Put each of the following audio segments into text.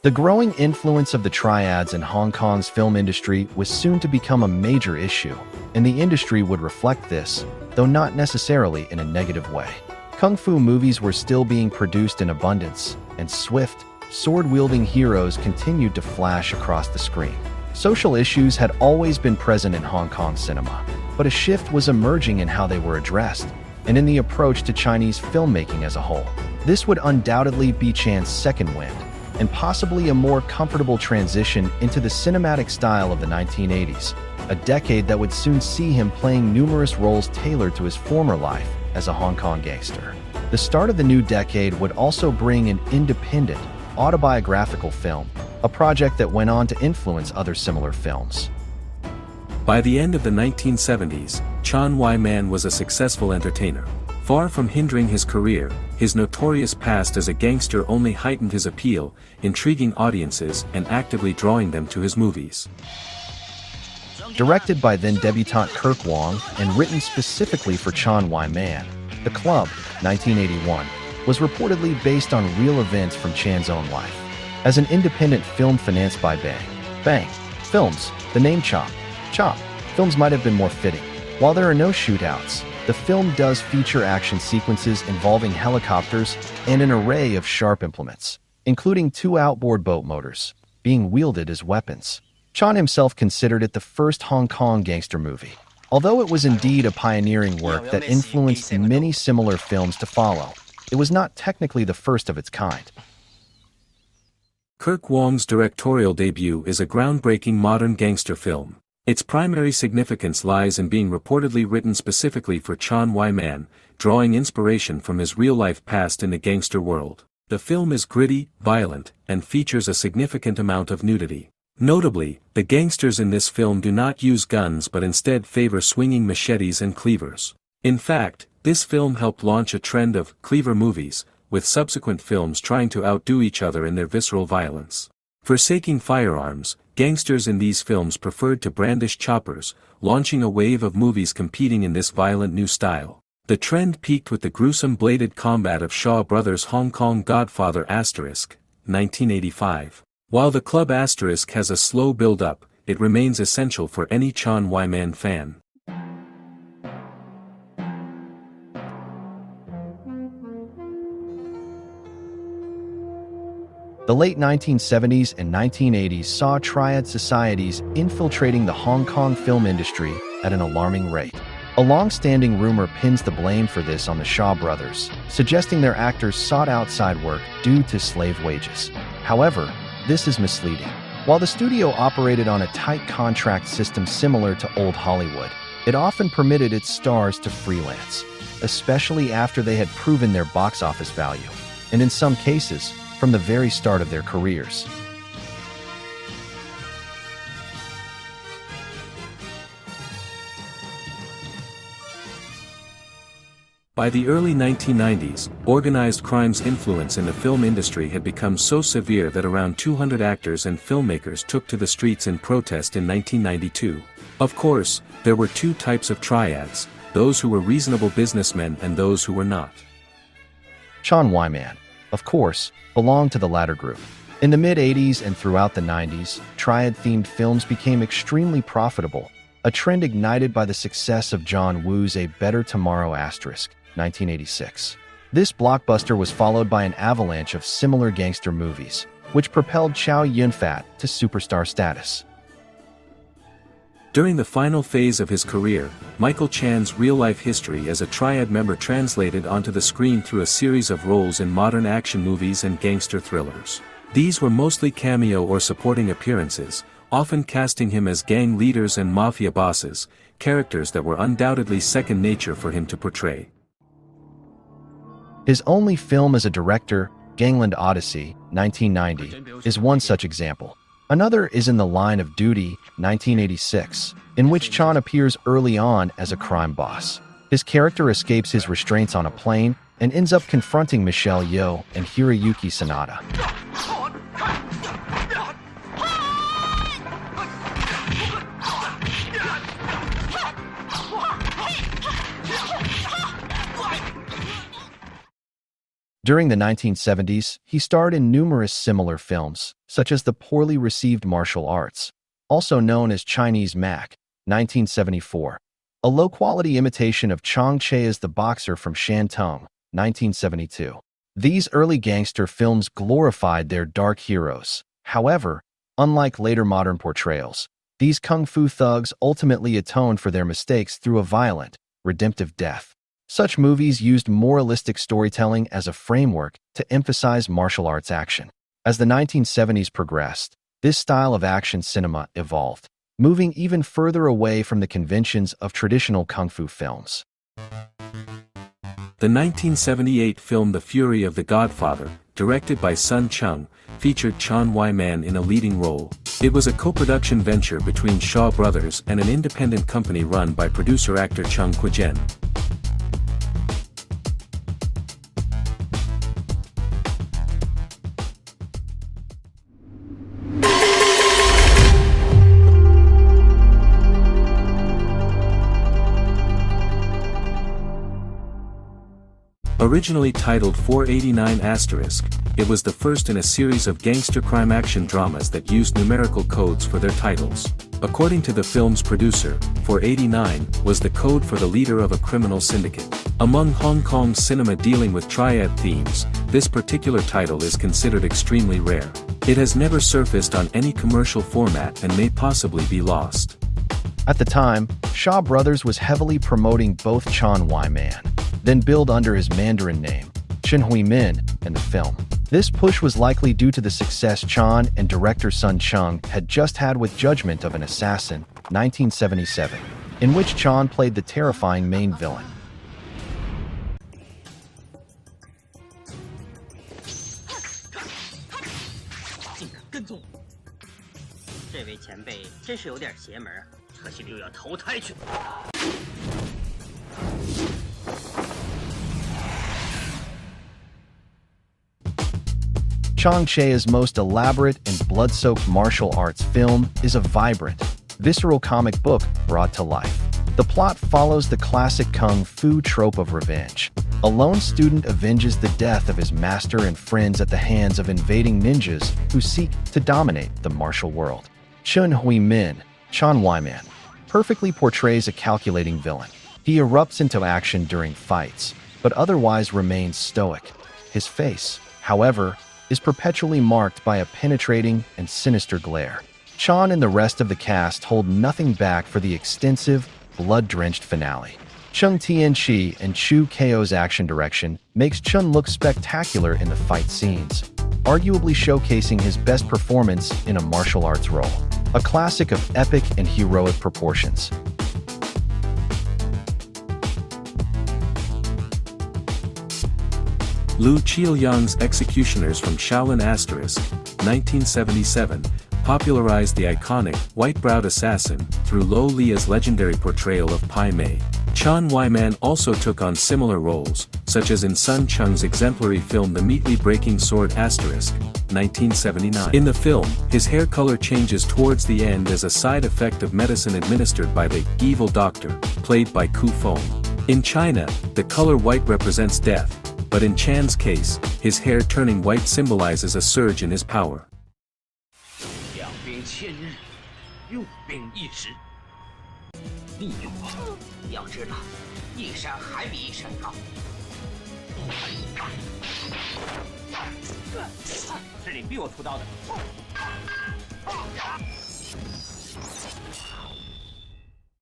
The growing influence of the triads in Hong Kong's film industry was soon to become a major issue, and the industry would reflect this, though not necessarily in a negative way. Kung fu movies were still being produced in abundance, and swift, sword-wielding heroes continued to flash across the screen. Social issues had always been present in Hong Kong cinema, but a shift was emerging in how they were addressed, and in the approach to Chinese filmmaking as a whole. This would undoubtedly be Chan's second wind, and possibly a more comfortable transition into the cinematic style of the 1980s, a decade that would soon see him playing numerous roles tailored to his former life as a Hong Kong gangster. The start of the new decade would also bring an independent, autobiographical film, a project that went on to influence other similar films. By the end of the 1970s, Chan Wai Man was a successful entertainer. Far from hindering his career, his notorious past as a gangster only heightened his appeal, intriguing audiences and actively drawing them to his movies. Directed by then-debutante Kirk Wong and written specifically for Chan Wai Man, The Club, 1981, was reportedly based on real events from Chan's own life. As an independent film financed by Bang Films, the name Chop Films might have been more fitting. While there are no shootouts, the film does feature action sequences involving helicopters and an array of sharp implements, including 2 outboard boat motors, being wielded as weapons. Chan himself considered it the first Hong Kong gangster movie, although it was indeed a pioneering work that influenced many similar films to follow. It was not technically the first of its kind. Kirk Wong's directorial debut is a groundbreaking modern gangster film. Its primary significance lies in being reportedly written specifically for Chan Wai Man, drawing inspiration from his real-life past in the gangster world. The film is gritty, violent, and features a significant amount of nudity. Notably, the gangsters in this film do not use guns but instead favor swinging machetes and cleavers. In fact, this film helped launch a trend of cleaver movies, with subsequent films trying to outdo each other in their visceral violence. Forsaking firearms, gangsters in these films preferred to brandish choppers, launching a wave of movies competing in this violent new style. The trend peaked with the gruesome bladed combat of Shaw Brothers' Hong Kong Godfather *, 1985. While The Club * has a slow build-up, it remains essential for any Chan Wai Man fan. The late 1970s and 1980s saw triad societies infiltrating the Hong Kong film industry at an alarming rate. A long-standing rumor pins the blame for this on the Shaw brothers, suggesting their actors sought outside work due to slave wages. However, this is misleading. While the studio operated on a tight contract system similar to old Hollywood, it often permitted its stars to freelance, especially after they had proven their box office value, and in some cases, from the very start of their careers. By the early 1990s, organized crime's influence in the film industry had become so severe that around 200 actors and filmmakers took to the streets in protest in 1992. Of course, there were 2 types of triads, those who were reasonable businessmen and those who were not. Chan Wai Man, of course, belonged to the latter group. In the mid-80s and throughout the 90s, triad-themed films became extremely profitable, a trend ignited by the success of John Woo's A Better Tomorrow *, 1986. This blockbuster was followed by an avalanche of similar gangster movies, which propelled Chow Yun-fat to superstar status. During the final phase of his career, Michael Chan's real-life history as a triad member translated onto the screen through a series of roles in modern action movies and gangster thrillers. These were mostly cameo or supporting appearances, often casting him as gang leaders and mafia bosses, characters that were undoubtedly second nature for him to portray. His only film as a director, Gangland Odyssey, 1990, is one such example. Another is In the Line of Duty, 1986, in which Chan appears early on as a crime boss. His character escapes his restraints on a plane and ends up confronting Michelle Yeoh and Hiroyuki Sanada. During the 1970s, he starred in numerous similar films, such as the poorly received Martial Arts, also known as Chinese Mac, 1974, a low-quality imitation of Chang Cheh as the boxer from Shantung, 1972. These early gangster films glorified their dark heroes. However, unlike later modern portrayals, these kung fu thugs ultimately atoned for their mistakes through a violent, redemptive death. Such movies used moralistic storytelling as a framework to emphasize martial arts action. As the 1970s progressed, this style of action cinema evolved, moving even further away from the conventions of traditional kung fu films. The 1978 film The Fury of the Godfather, directed by Sun Chung, featured Chan Wai Man in a leading role. It was a co-production venture between Shaw Brothers and an independent company run by producer-actor Chung Hui Min. Originally titled 489 *, it was the first in a series of gangster crime action dramas that used numerical codes for their titles. According to the film's producer, 489 was the code for the leader of a criminal syndicate. Among Hong Kong's cinema dealing with triad themes, this particular title is considered extremely rare. It has never surfaced on any commercial format and may possibly be lost. At the time, Shaw Brothers was heavily promoting both Chan Wai Man, then billed under his Mandarin name, Chen Hui Min, in the film. This push was likely due to the success Chan and director Sun Chung had just had with Judgment of an Assassin, 1977, in which Chan played the terrifying main villain. Chang Cheh's most elaborate and blood-soaked martial arts film is a vibrant, visceral comic book brought to life. The plot follows the classic kung fu trope of revenge. A lone student avenges the death of his master and friends at the hands of invading ninjas who seek to dominate the martial world. Chen Hui Min, Chan Wai Man, perfectly portrays a calculating villain. He erupts into action during fights, but otherwise remains stoic. His face, however, is perpetually marked by a penetrating and sinister glare. Chan and the rest of the cast hold nothing back for the extensive, blood-drenched finale. Chung Tian-chi and Chu Ko's action direction makes Chun look spectacular in the fight scenes, arguably showcasing his best performance in a martial arts role. A classic of epic and heroic proportions. Lu Qiuyang's Executioners from Shaolin * 1977, popularized the iconic white-browed assassin through Lo Lia's legendary portrayal of Pai Mei. Chan Wai Man also took on similar roles, such as in Sun Chung's exemplary film The Meatly Breaking Sword * 1979. In the film, his hair color changes towards the end as a side effect of medicine administered by the evil doctor, played by Ku Feng. In China, the color white represents death, but in Chan's case, his hair turning white symbolizes a surge in his power.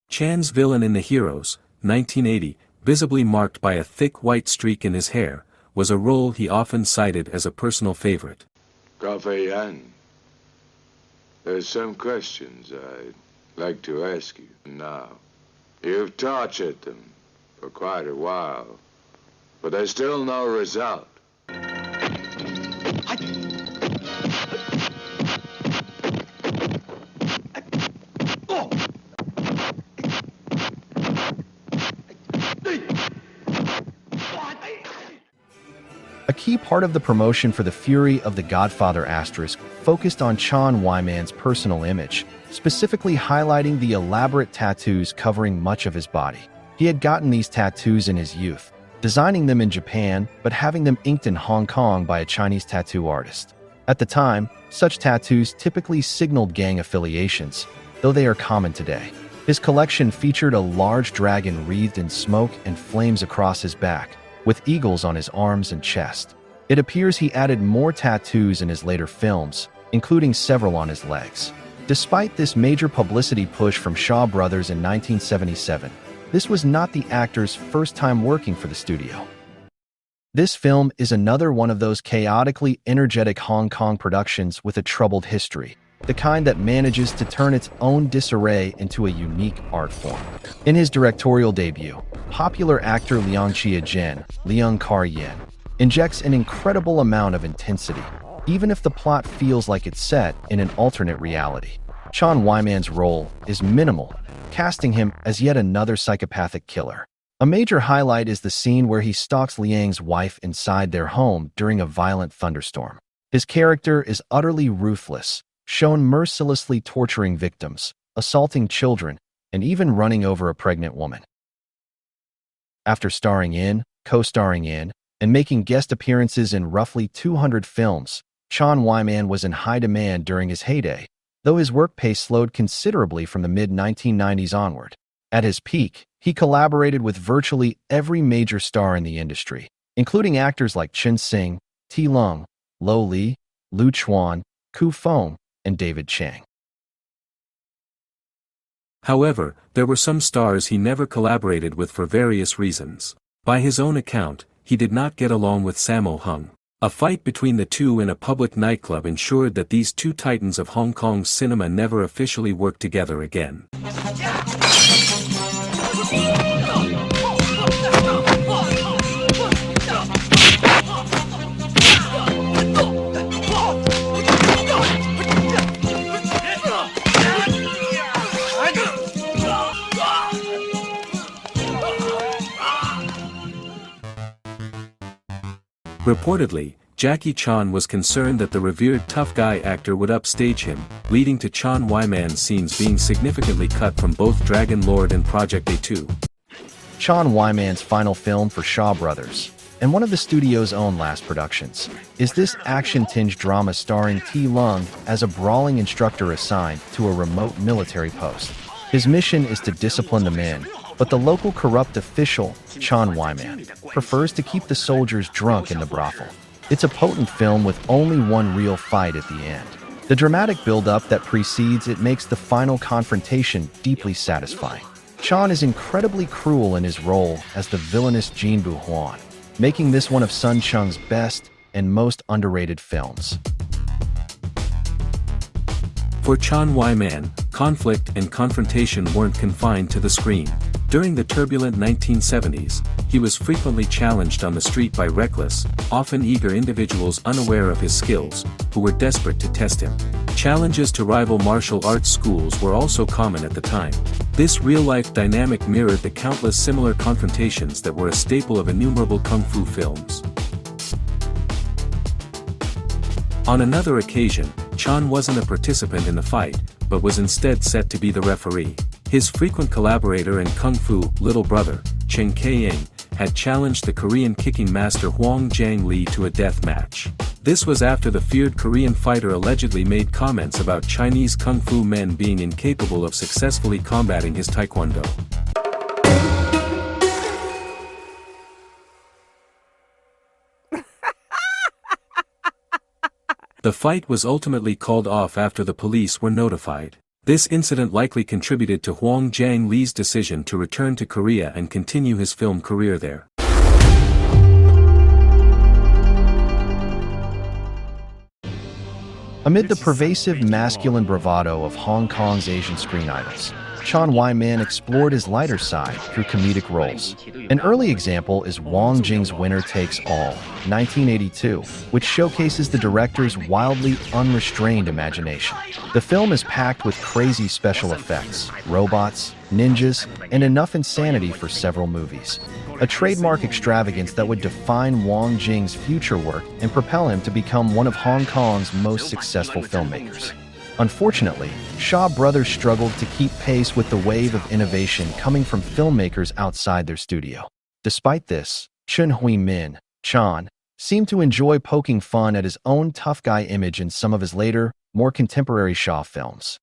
Chan's villain in The Heroes, 1980, visibly marked by a thick white streak in his hair, was a role he often cited as a personal favorite. Yan, there's some questions I'd like to ask you now. You've tortured them for quite a while, but there's still no result. A key part of the promotion for The Fury of the Godfather * focused on Chan Wai Man's personal image, specifically highlighting the elaborate tattoos covering much of his body. He had gotten these tattoos in his youth, designing them in Japan but having them inked in Hong Kong by a Chinese tattoo artist. At the time, such tattoos typically signaled gang affiliations, though they are common today. His collection featured a large dragon wreathed in smoke and flames across his back, with eagles on his arms and chest. It appears he added more tattoos in his later films, including several on his legs. Despite this major publicity push from Shaw Brothers in 1977, this was not the actor's first time working for the studio. This film is another one of those chaotically energetic Hong Kong productions with a troubled history, the kind that manages to turn its own disarray into a unique art form. In his directorial debut, popular actor Leung Chia-jen, Leung Kar-yen, injects an incredible amount of intensity, even if the plot feels like it's set in an alternate reality. Chan Wai Man's role is minimal, casting him as yet another psychopathic killer. A major highlight is the scene where he stalks Liang's wife inside their home during a violent thunderstorm. His character is utterly ruthless, shown mercilessly torturing victims, assaulting children, and even running over a pregnant woman. After starring in, co-starring in, and making guest appearances in roughly 200 films, Chan Wai Man was in high demand during his heyday, though his work pace slowed considerably from the mid-1990s onward. At his peak, he collaborated with virtually every major star in the industry, including actors like Chen Sing, Ti Lung, Lo Li, Lu Chuan, Ku Feng, and David Chang. However, there were some stars he never collaborated with for various reasons. By his own account, he did not get along with Sammo Hung. A fight between the two in a public nightclub ensured that these two titans of Hong Kong's cinema never officially worked together again. Reportedly, Jackie Chan was concerned that the revered tough guy actor would upstage him, leading to Chan Wai Man's scenes being significantly cut from both Dragon Lord and Project A2. Chan Wai Man's final film for Shaw Brothers, and one of the studio's own last productions, is this action-tinged drama starring Ti Lung as a brawling instructor assigned to a remote military post. His mission is to discipline the men, but the local corrupt official, Chan Wai Man, prefers to keep the soldiers drunk in the brothel. It's a potent film with only one real fight at the end. The dramatic build-up that precedes it makes the final confrontation deeply satisfying. Chan is incredibly cruel in his role as the villainous Jinbu Huan, making this one of Sun Chung's best and most underrated films. For Chan Wai Man, conflict and confrontation weren't confined to the screen. During the turbulent 1970s, he was frequently challenged on the street by reckless, often eager individuals unaware of his skills, who were desperate to test him. Challenges to rival martial arts schools were also common at the time. This real-life dynamic mirrored the countless similar confrontations that were a staple of innumerable kung fu films. On another occasion, Chan wasn't a participant in the fight, but was instead set to be the referee. His frequent collaborator and kung fu little brother, Cheng Kaying, had challenged the Korean kicking master Hwang Jang Lee to a death match. This was after the feared Korean fighter allegedly made comments about Chinese kung fu men being incapable of successfully combating his taekwondo. The fight was ultimately called off after the police were notified. This incident likely contributed to Hwang Jang Lee's decision to return to Korea and continue his film career there. Amid the pervasive masculine bravado of Hong Kong's Asian screen idols, Chan Wai Man explored his lighter side through comedic roles. An early example is Wong Jing's Winner Takes All, 1982, which showcases the director's wildly unrestrained imagination. The film is packed with crazy special effects, robots, ninjas, and enough insanity for several movies. A trademark extravagance that would define Wong Jing's future work and propel him to become one of Hong Kong's most successful filmmakers. Unfortunately, Shaw Brothers struggled to keep pace with the wave of innovation coming from filmmakers outside their studio. Despite this, Chen Hui Min, Chan, seemed to enjoy poking fun at his own tough guy image in some of his later, more contemporary Shaw films.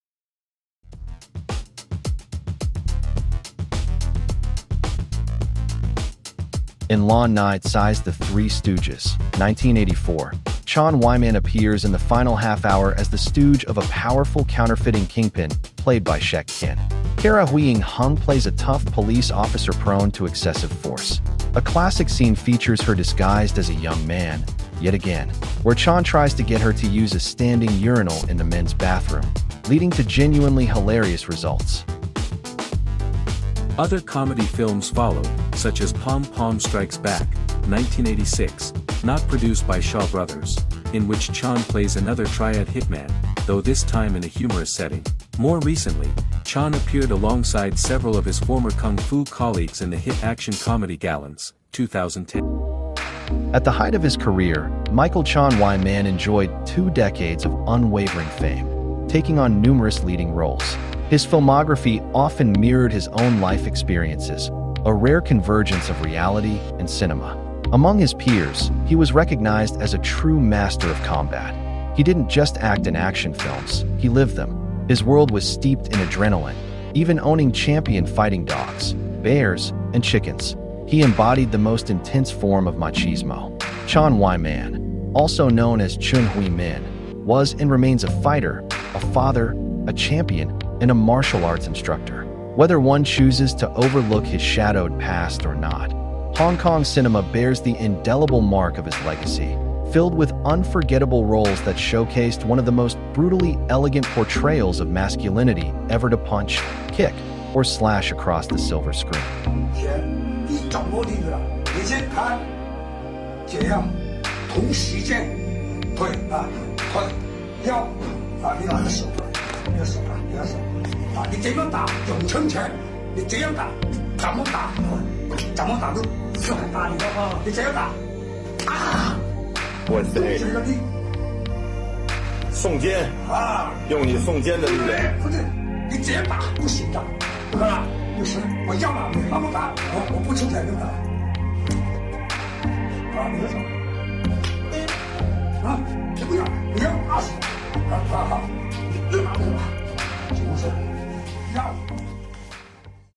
In Lon Nide-Size The Three Stooges, 1984, Chan Wai Man appears in the final half hour as the stooge of a powerful counterfeiting kingpin, played by Shek Kin. Kara Huiying Hung plays a tough police officer prone to excessive force. A classic scene features her disguised as a young man, yet again, where Chan tries to get her to use a standing urinal in the men's bathroom, leading to genuinely hilarious results. Other comedy films followed, such as Pom Pom Strikes Back, 1986, not produced by Shaw Brothers, in which Chan plays another triad hitman, though this time in a humorous setting. More recently, Chan appeared alongside several of his former kung fu colleagues in the hit action comedy Gallants, 2010. At the height of his career, Michael Chan Wai Man enjoyed 2 decades of unwavering fame, taking on numerous leading roles. His filmography often mirrored his own life experiences, a rare convergence of reality and cinema. Among his peers, he was recognized as a true master of combat. He didn't just act in action films, he lived them. His world was steeped in adrenaline, even owning champion fighting dogs, bears, and chickens. He embodied the most intense form of machismo. Chan Wai Man, also known as Chen Hui Min, was and remains a fighter, a father, a champion, and a martial arts instructor. Whether one chooses to overlook his shadowed past or not, Hong Kong cinema bears the indelible mark of his legacy, filled with unforgettable roles that showcased one of the most brutally elegant portrayals of masculinity ever to punch, kick, or slash across the silver screen.我谁？宋坚啊，用你宋坚的力量。不是，你这样打不行的，啊，不是，我要打，我不打，我不出拳的。啊，你说什么？